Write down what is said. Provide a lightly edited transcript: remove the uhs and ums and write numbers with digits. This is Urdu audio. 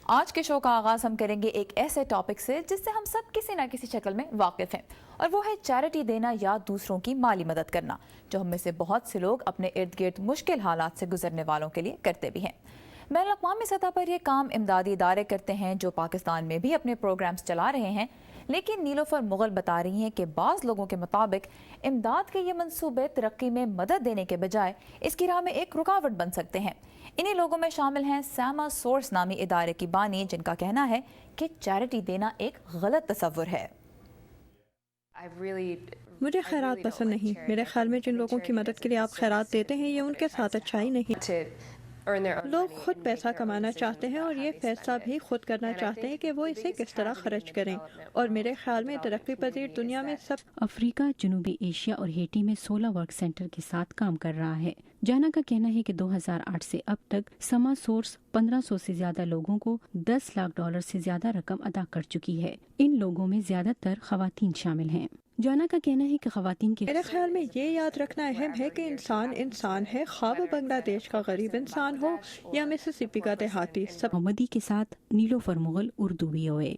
آج کے شو کا آغاز ہم کریں گے ایک ایسے ٹاپک سے جس سے ہم سب کسی نہ کسی شکل میں واقف ہیں، اور وہ ہے چیریٹی دینا یا دوسروں کی مالی مدد کرنا، جو ہم میں سے بہت سے لوگ اپنے ارد گرد مشکل حالات سے گزرنے والوں کے لیے کرتے بھی ہیں۔ بین الاقوامی سطح پر یہ کام امدادی ادارے کرتے ہیں جو پاکستان میں بھی اپنے پروگرامز چلا رہے ہیں، لیکن نیلوفر مغل بتا رہی ہیں کہ بعض لوگوں کے مطابق امداد کے یہ منصوبے ترقی میں مدد دینے کے بجائے اس کی راہ میں ایک رکاوٹ بن سکتے ہیں۔ انہی لوگوں میں شامل ہیں ساما سورس نامی ادارے کی بانی، جن کا کہنا ہے کہ چیریٹی دینا ایک غلط تصور ہے۔ مجھے خیرات پسند نہیں۔ میرے خیال میں جن لوگوں کی مدد کے لیے آپ خیرات دیتے ہیں یہ ان کے ساتھ اچھائی نہیں۔ لوگ خود پیسہ کمانا چاہتے ہیں اور یہ فیصلہ بھی خود کرنا چاہتے ہیں کہ وہ اسے کس طرح خرچ کریں، اور میرے خیال میں ترقی پذیر دنیا میں سب افریقہ، جنوبی ایشیا اور ہیٹی میں 16 ورک سینٹر کے ساتھ کام کر رہا ہے۔ جانا کا کہنا ہے کہ 2008 سے اب تک سما سورس 1500 سے زیادہ لوگوں کو $10 لاکھ سے زیادہ رقم ادا کر چکی ہے۔ ان لوگوں میں زیادہ تر خواتین شامل ہیں۔ جانا کا کہنا ہے کہ خواتین کے میرے خیال میں یہ یاد رکھنا اہم ہے کہ انسان انسان ہے، خواہ وہ بنگلہ دیش کا غریب انسان ہو یا مسیسپی کا دیہاتی۔ محمدی کے ساتھ نیلوفر مغل، اردو VOA۔